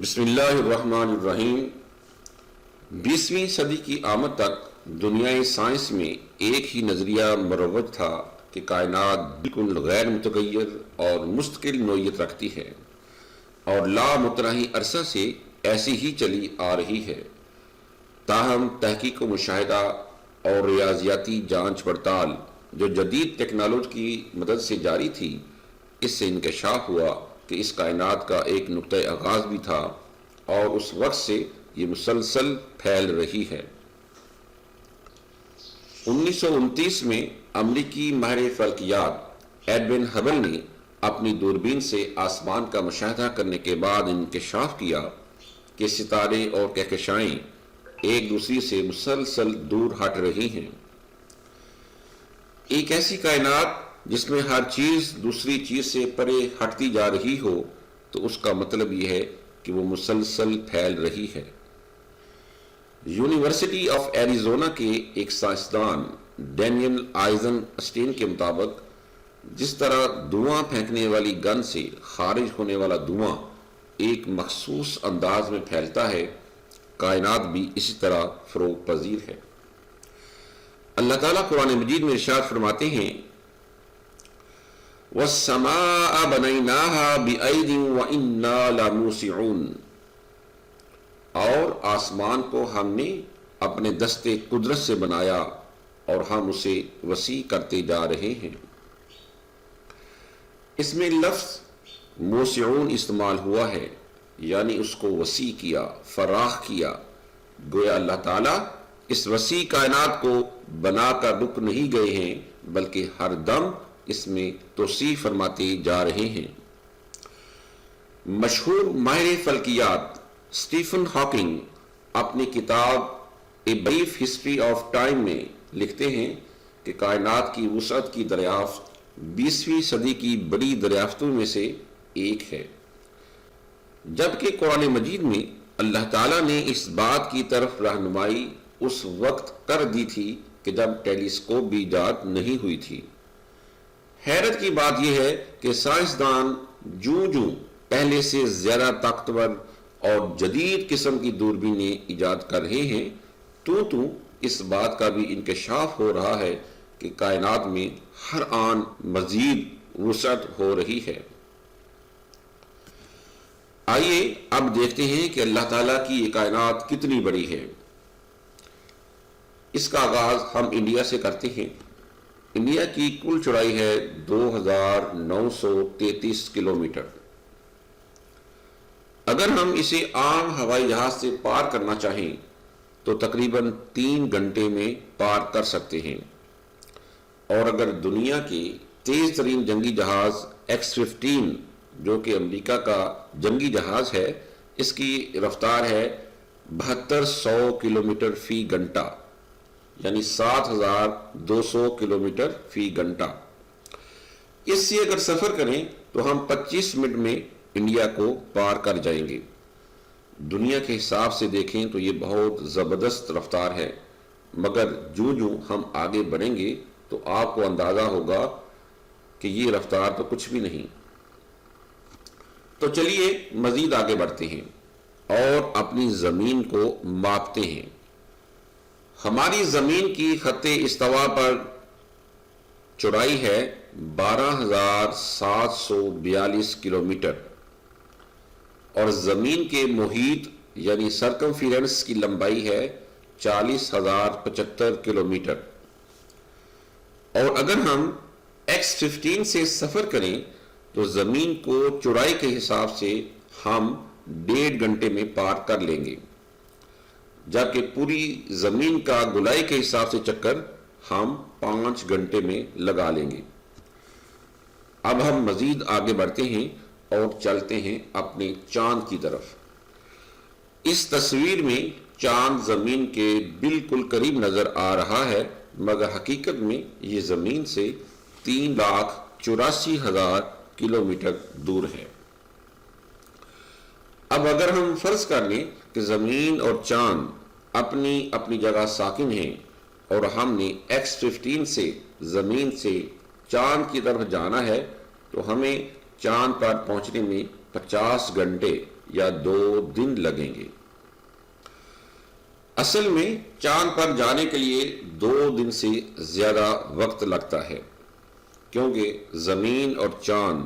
بسم اللہ الرحمن الرحیم۔ 20ویں صدی کی آمد تک دنیائے سائنس میں ایک ہی نظریہ مروج تھا کہ کائنات بالکل غیر متغیر اور مستقل نوعیت رکھتی ہے اور لامتناہی عرصہ سے ایسی ہی چلی آ رہی ہے۔ تاہم تحقیق و مشاہدہ اور ریاضیاتی جانچ پڑتال جو جدید ٹیکنالوجی کی مدد سے جاری تھی، اس سے انکشاف ہوا کہ اس کائنات کا ایک نقطہ آغاز بھی تھا اور اس وقت سے یہ مسلسل پھیل رہی ہے۔ 1929 میں امریکی ماہر فلکیات ایڈوین ہبل نے اپنی دوربین سے آسمان کا مشاہدہ کرنے کے بعد انکشاف کیا کہ ستارے اور کہکشائیں ایک دوسری سے مسلسل دور ہٹ رہی ہیں۔ ایک ایسی کائنات جس میں ہر چیز دوسری چیز سے پرے ہٹتی جا رہی ہو تو اس کا مطلب یہ ہے کہ وہ مسلسل پھیل رہی ہے۔ یونیورسٹی آف ایریزونا کے ایک سائنسدان ڈینیل آئزن اسٹین کے مطابق جس طرح دھواں پھینکنے والی گن سے خارج ہونے والا دھواں ایک مخصوص انداز میں پھیلتا ہے، کائنات بھی اسی طرح فروغ پذیر ہے۔ اللہ تعالیٰ قرآن مجید میں ارشاد فرماتے ہیں، وَالسَّمَاءَ بَنَيْنَاهَا بِأَيْدٍ وَإِنَّا لَمُوسِعُونَ، اور آسمان کو ہم نے اپنے دستے قدرت سے بنایا اور ہم اسے وسیع کرتے جا رہے ہیں۔ اس میں لفظ موسعون استعمال ہوا ہے، یعنی اس کو وسیع کیا، فراخ کیا۔ گویا اللہ تعالیٰ اس وسیع کائنات کو بنا کر رک نہیں گئے ہیں بلکہ ہر دم اس میں توسیع فرماتے جا رہے ہیں۔ مشہور ماہر فلکیات اسٹیفن ہاکنگ اپنی کتاب a brief history of time میں لکھتے ہیں کہ کائنات کی وسعت کی دریافت 20ویں صدی کی بڑی دریافتوں میں سے ایک ہے، جبکہ قرآن مجید میں اللہ تعالیٰ نے اس بات کی طرف رہنمائی اس وقت کر دی تھی کہ جب ٹیلیسکوپ بھی ایجاد نہیں ہوئی تھی۔ حیرت کی بات یہ ہے کہ سائنسدان جوں پہلے سے زیادہ طاقتور اور جدید قسم کی دوربینیں ایجاد کر رہے ہیں تو اس بات کا بھی انکشاف ہو رہا ہے کہ کائنات میں ہر آن مزید وسعت ہو رہی ہے۔ آئیے اب دیکھتے ہیں کہ اللہ تعالیٰ کی یہ کائنات کتنی بڑی ہے۔ اس کا آغاز ہم انڈیا سے کرتے ہیں۔ انڈیا کی کل چوڑائی ہے 2933 کلومیٹر۔ اگر ہم اسے عام ہوائی جہاز سے پار کرنا چاہیں تو تقریباً 3 گھنٹے میں پار کر سکتے ہیں، اور اگر دنیا کے تیز ترین جنگی جہاز X-15 جو کہ امریکہ کا جنگی جہاز ہے، اس کی رفتار ہے 7200 کلومیٹر فی گھنٹہ، یعنی 7200 کلومیٹر فی گھنٹہ۔ اس سے اگر سفر کریں تو ہم 25 منٹ میں انڈیا کو پار کر جائیں گے۔ دنیا کے حساب سے دیکھیں تو یہ بہت زبردست رفتار ہے، مگر جوں ہم آگے بڑھیں گے تو آپ کو اندازہ ہوگا کہ یہ رفتار تو کچھ بھی نہیں۔ تو چلیے مزید آگے بڑھتے ہیں اور اپنی زمین کو ماپتے ہیں۔ ہماری زمین کی خط استوا پر چوڑائی ہے 12742 کلومیٹر اور زمین کے محیط یعنی سرکمفیرنس کی لمبائی ہے 40075 کلومیٹر۔ اور اگر ہم X-15 سے سفر کریں تو زمین کو چوڑائی کے حساب سے ہم 1.5 گھنٹے میں پار کر لیں گے، جبکہ پوری زمین کا گولائی کے حساب سے چکر ہم 5 گھنٹے میں لگا لیں گے۔ اب ہم مزید آگے بڑھتے ہیں اور چلتے ہیں اپنے چاند کی طرف۔ اس تصویر میں چاند زمین کے بالکل قریب نظر آ رہا ہے، مگر حقیقت میں یہ زمین سے 3,84,000 کلومیٹر دور ہے۔ اب اگر ہم فرض کر لیں کہ زمین اور چاند اپنی جگہ ساکن ہیں اور ہم نے X-15 سے زمین سے چاند کی طرف جانا ہے تو ہمیں چاند پر پہنچنے میں 50 گھنٹے یا 2 دن لگیں گے۔ اصل میں چاند پر جانے کے لیے 2 دن سے زیادہ وقت لگتا ہے، کیونکہ زمین اور چاند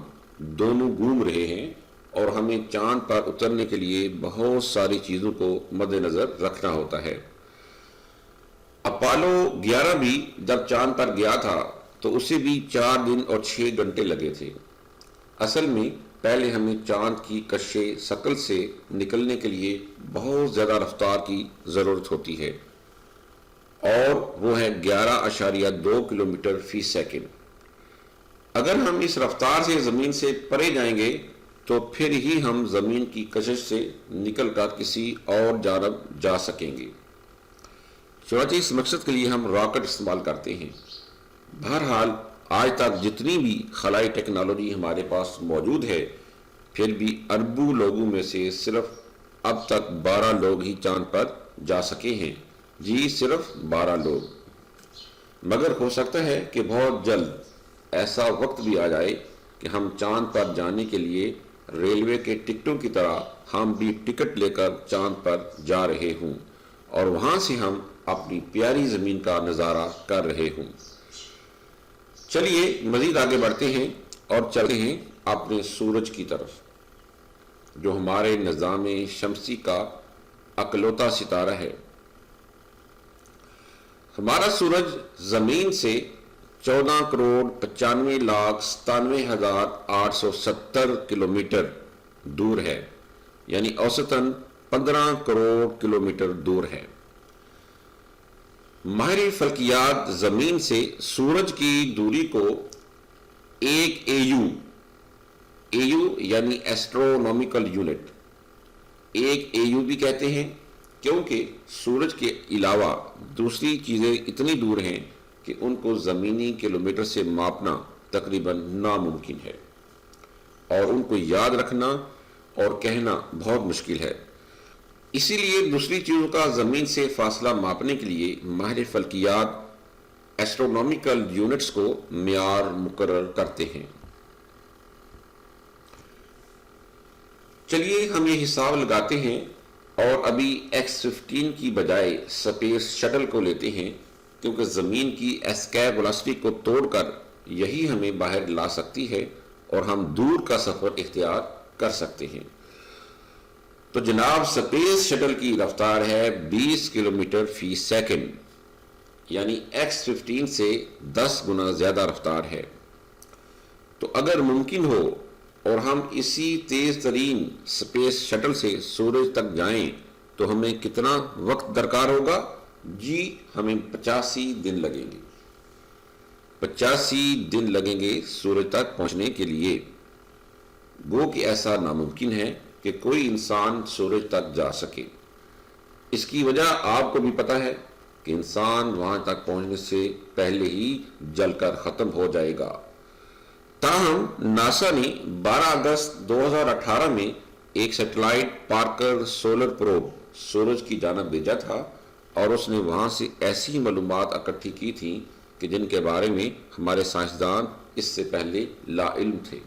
دونوں گھوم رہے ہیں اور ہمیں چاند پر اترنے کے لیے بہت ساری چیزوں کو مد نظر رکھنا ہوتا ہے۔ اپولو 11 بھی جب چاند پر گیا تھا تو اسے بھی 4 دن اور 6 گھنٹے لگے تھے۔ اصل میں پہلے ہمیں چاند کی کشش ثقل سے نکلنے کے لیے بہت زیادہ رفتار کی ضرورت ہوتی ہے، اور وہ ہے 11.2 کلومیٹر فی سیکنڈ۔ اگر ہم اس رفتار سے زمین سے پرے جائیں گے تو پھر ہی ہم زمین کی کشش سے نکل کر کسی اور جانب جا سکیں گے۔ چنانچہ اس مقصد کے لیے ہم راکٹ استعمال کرتے ہیں۔ بہرحال آج تک جتنی بھی خلائی ٹیکنالوجی ہمارے پاس موجود ہے، پھر بھی اربوں لوگوں میں سے صرف اب تک 12 لوگ ہی چاند پر جا سکے ہیں۔ جی صرف 12 لوگ۔ مگر ہو سکتا ہے کہ بہت جلد ایسا وقت بھی آ جائے کہ ہم چاند پر جانے کے لیے ریلوے کے ٹکٹوں کی طرح ہم بھی ٹکٹ لے کر چاند پر جا رہے ہوں اور وہاں سے ہم اپنی پیاری زمین کا نظارہ کر رہے ہوں۔ چلیے مزید آگے بڑھتے ہیں اور چلتے ہیں اپنے سورج کی طرف، جو ہمارے نظام شمسی کا اکلوتا ستارہ ہے۔ ہمارا سورج زمین سے 14,95,97,870 کلومیٹر دور ہے، یعنی اوسطاً 15 کروڑ کلومیٹر دور ہے۔ ماہر فلکیات زمین سے سورج کی دوری کو 1 AU یعنی ایسٹرونومیکل یونٹ، 1 AU بھی کہتے ہیں، کیونکہ سورج کے علاوہ دوسری چیزیں اتنی دور ہیں کہ ان کو زمینی کلومیٹر سے ماپنا تقریباً ناممکن ہے، اور ان کو یاد رکھنا اور کہنا بہت مشکل ہے۔ اسی لیے دوسری چیزوں کا زمین سے فاصلہ ماپنے کے لیے ماہر فلکیات ایسٹرونومیکل یونٹس کو معیار مقرر کرتے ہیں۔ چلیے ہم یہ حساب لگاتے ہیں اور ابھی X-15 کی بجائے سپیس شٹل کو لیتے ہیں، کیونکہ زمین کی اسکیپ ویلوسٹی کو توڑ کر یہی ہمیں باہر لا سکتی ہے اور ہم دور کا سفر اختیار کر سکتے ہیں۔ تو جناب سپیس شٹل کی رفتار ہے 20 کلومیٹر فی سیکنڈ، یعنی X-15 سے 10 گنا زیادہ رفتار ہے۔ تو اگر ممکن ہو اور ہم اسی تیز ترین سپیس شٹل سے سورج تک جائیں تو ہمیں کتنا وقت درکار ہوگا؟ جی ہمیں 85 دن لگیں گے۔ 85 دن لگیں گے سورج تک پہنچنے کے لیے۔ گو کہ ایسا ناممکن ہے کہ کوئی انسان سورج تک جا سکے۔ اس کی وجہ آپ کو بھی پتہ ہے کہ انسان وہاں تک پہنچنے سے پہلے ہی جل کر ختم ہو جائے گا۔ تاہم ناسا نے 12 اگست 2018 میں ایک سیٹلائٹ پارکر سولر پروب سورج کی جانب بھیجا تھا، اور اس نے وہاں سے ایسی معلومات اکٹھی کی تھیں کہ جن کے بارے میں ہمارے سائنسدان اس سے پہلے لا علم تھے۔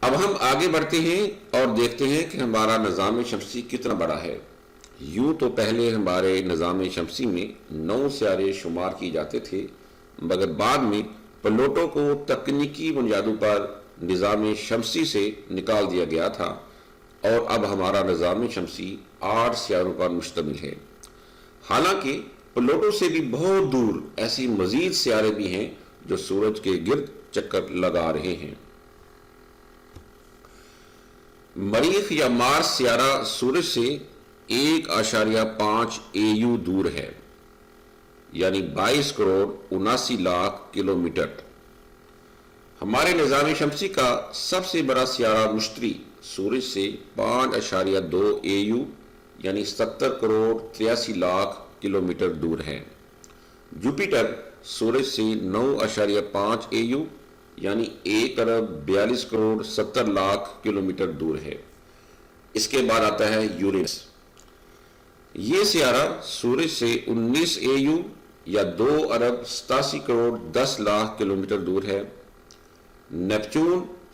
اب ہم آگے بڑھتے ہیں اور دیکھتے ہیں کہ ہمارا نظام شمسی کتنا بڑا ہے۔ یوں تو پہلے ہمارے نظام شمسی میں 9 سیارے شمار کی جاتے تھے، مگر بعد میں پلوٹو کو تکنیکی بنیادوں پر نظام شمسی سے نکال دیا گیا تھا، اور اب ہمارا نظام شمسی 8 سیاروں پر مشتمل ہے۔ حالانکہ پلوٹو سے بھی بہت دور ایسی مزید سیارے بھی ہیں جو سورج کے گرد چکر لگا رہے ہیں۔ مریخ یا مارس سیارہ سورج سے 1.5 AU دور ہے، یعنی 22 کروڑ 79 لاکھ کلومیٹر۔ ہمارے نظام شمسی کا سب سے بڑا سیارہ مشتری سورج سے 5.2 AU یعنی 70 کروڑ 83 لاکھ کلومیٹر دور ہے۔ جوپیٹر سورج سے 9.5 AU یعنی 1 ارب 42 کروڑ 70 لاکھ کلومیٹر دور ہے۔ اس کے بعد آتا ہے یورینس۔ یہ سیارہ سورج سے 19 AU یا 2 ارب 87 کروڑ 10 لاکھ کلومیٹر دور ہے۔ نیپچون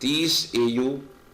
30 AU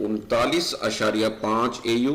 39.5 AU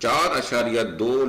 4.2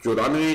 94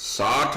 60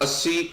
80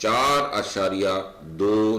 4.2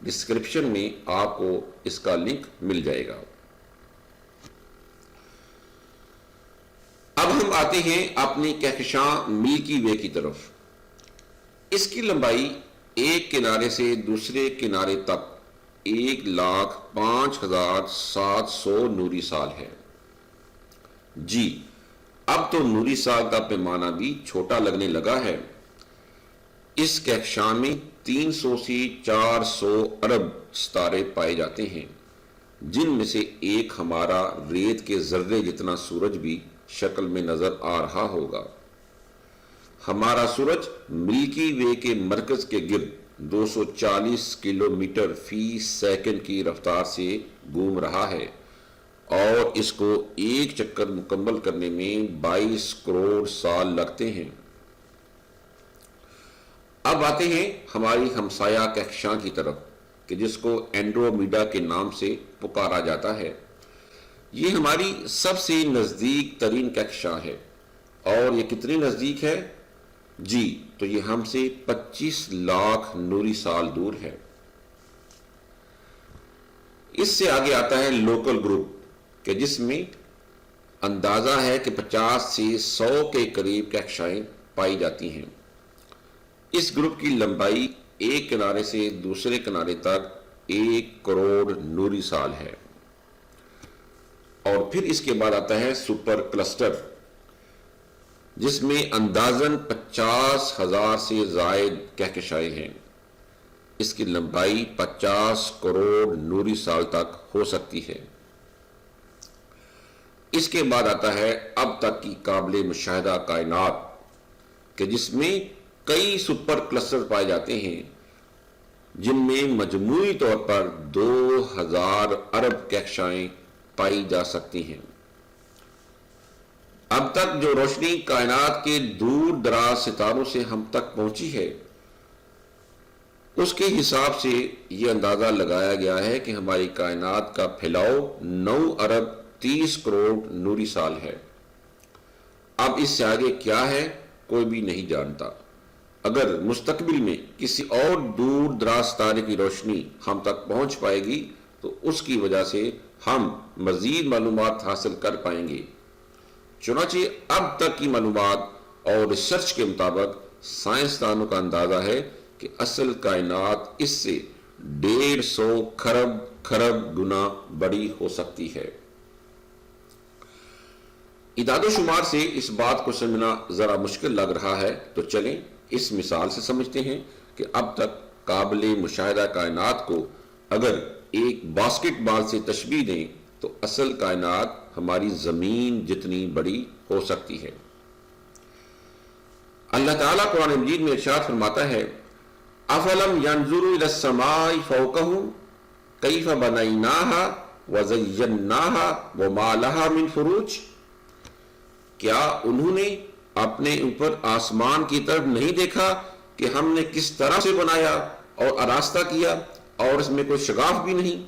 ڈسکرپشن میں آپ کو اس کا لنک مل جائے گا۔ اب ہم آتے ہیں اپنی کہکشاں ملکی وے کی طرف۔ اس کی لمبائی ایک کنارے سے دوسرے کنارے تک 1,05,700 نوری سال ہے۔ جی اب تو نوری سال کا پیمانہ بھی چھوٹا لگنے لگا ہے۔ اس کہکشاں میں 300 سے 400 ارب ستارے پائے جاتے ہیں، جن میں سے ایک ہمارا ریت کے ذرے جتنا سورج بھی شکل میں نظر آ رہا ہوگا۔ ہمارا سورج ملکی وے کے مرکز کے گرد 240 کلومیٹر فی سیکنڈ کی رفتار سے گھوم رہا ہے اور اس کو ایک چکر مکمل کرنے میں 22 کروڑ سال لگتے ہیں۔ اب آتے ہیں ہماری ہمسایہ کہکشاں کی طرف کہ جس کو اینڈرومیڈا کے نام سے پکارا جاتا ہے۔ یہ ہماری سب سے نزدیک ترین کہکشاں ہے، اور یہ کتنی نزدیک ہے؟ جی تو یہ ہم سے 25 لاکھ نوری سال دور ہے۔ اس سے آگے آتا ہے لوکل گروپ کہ جس میں اندازہ ہے کہ 50 سے 100 کے قریب کہکشائیں پائی جاتی ہیں۔ اس گروپ کی لمبائی ایک کنارے سے دوسرے کنارے تک 1 کروڑ نوری سال ہے۔ اور پھر اس کے بعد آتا ہے سپر کلسٹر، جس میں اندازاً 50,000 سے زائد کہکشائیں ہیں۔ اس کی لمبائی 50 کروڑ نوری سال تک ہو سکتی ہے۔ اس کے بعد آتا ہے اب تک کی قابل مشاہدہ کائنات کہ جس میں کئی سپر کلسٹر پائے جاتے ہیں، جن میں مجموعی طور پر 2000 ارب کہکشائیں پائی جا سکتی ہیں۔ اب تک جو روشنی کائنات کے دور دراز ستاروں سے ہم تک پہنچی ہے، اس کے حساب سے یہ اندازہ لگایا گیا ہے کہ ہماری کائنات کا پھیلاؤ 9 ارب 30 کروڑ نوری سال ہے۔ اب اس سے آگے کیا ہے کوئی بھی نہیں جانتا۔ اگر مستقبل میں کسی اور دور دراز ستارے کی روشنی ہم تک پہنچ پائے گی تو اس کی وجہ سے ہم مزید معلومات حاصل کر پائیں گے۔ چنانچہ اب تک کی معلومات اور ریسرچ کے مطابق سائنسدانوں کا اندازہ ہے کہ اصل کائنات اس سے 150 کھرب گنا بڑی ہو سکتی ہے۔ اعداد و شمار سے اس بات کو سمجھنا ذرا مشکل لگ رہا ہے، تو چلیں اس مثال سے سمجھتے ہیں کہ اب تک قابل مشاہدہ کائنات کو اگر ایک باسکٹ بال سے تشبیہ دیں تو اصل کائنات ہماری زمین جتنی بڑی ہو سکتی ہے۔ اللہ تعالیٰ قرآن مجید میں ارشاد فرماتا ہے افلم ينظروا الى السماء فوقهم كيف بنيناها وزيناها وما لها من فروج۔ کیا انہوں نے اپنے اوپر آسمان کی طرف نہیں دیکھا کہ ہم نے کس طرح سے بنایا اور آراستہ کیا اور اس میں کوئی شگاف بھی نہیں؟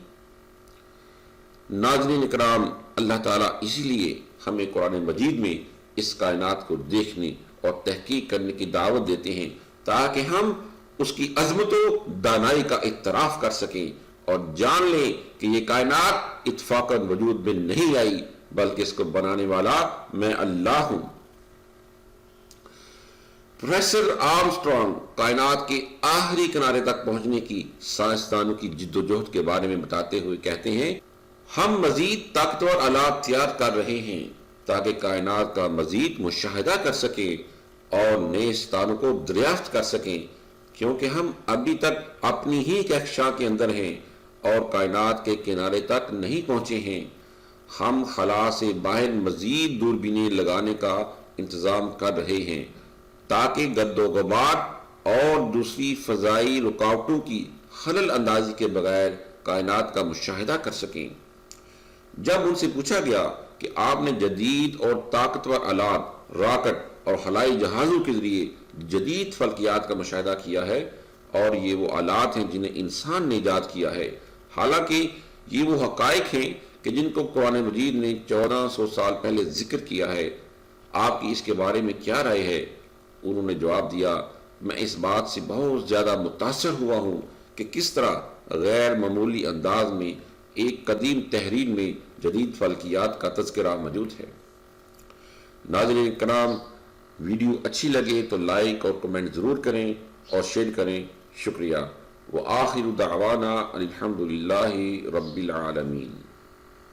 ناظرین اکرام، اللہ تعالیٰ اسی لیے ہمیں قرآن مجید میں اس کائنات کو دیکھنے اور تحقیق کرنے کی دعوت دیتے ہیں تاکہ ہم اس کی عظمت و دانائی کا اعتراف کر سکیں اور جان لیں کہ یہ کائنات اتفاقاً وجود میں نہیں آئی بلکہ اس کو بنانے والا میں اللہ ہوں۔ پروفیسر آرمسٹرانگ کائنات کے آخری کنارے تک پہنچنے کی سائنسدانوں کی جد و جہد کے بارے میں بتاتے ہوئے کہتے ہیں ہم مزید طاقتور آلات تیار کر رہے ہیں تاکہ کائنات کا مزید مشاہدہ کر سکیں اور نئے ستاروں کو دریافت کر سکیں، کیونکہ ہم ابھی تک اپنی ہی کہکشاں کے اندر ہیں اور کائنات کے کنارے تک نہیں پہنچے ہیں۔ ہم خلا سے باہر مزید دوربینیں لگانے کا انتظام کر رہے ہیں تاکہ گرد و غبار اور دوسری فضائی رکاوٹوں کی خلل اندازی کے بغیر کائنات کا مشاہدہ کر سکیں۔ جب ان سے پوچھا گیا کہ آپ نے جدید اور طاقتور آلات، راکٹ اور خلائی جہازوں کے ذریعے جدید فلکیات کا مشاہدہ کیا ہے اور یہ وہ آلات ہیں جنہیں انسان نے ایجاد کیا ہے، حالانکہ یہ وہ حقائق ہیں کہ جن کو قرآن مجید نے 1400 سال پہلے ذکر کیا ہے، آپ کی اس کے بارے میں کیا رائے ہے؟ انہوں نے جواب دیا میں اس بات سے بہت زیادہ متاثر ہوا ہوں کہ کس طرح غیر معمولی انداز میں ایک قدیم تحریر میں جدید فلکیات کا تذکرہ موجود ہے۔ ناظرین کرام، ویڈیو اچھی لگے تو لائک اور کمنٹ ضرور کریں اور شیئر کریں۔ شکریہ۔ وآخر دعوانا الحمدللہ رب العالمین۔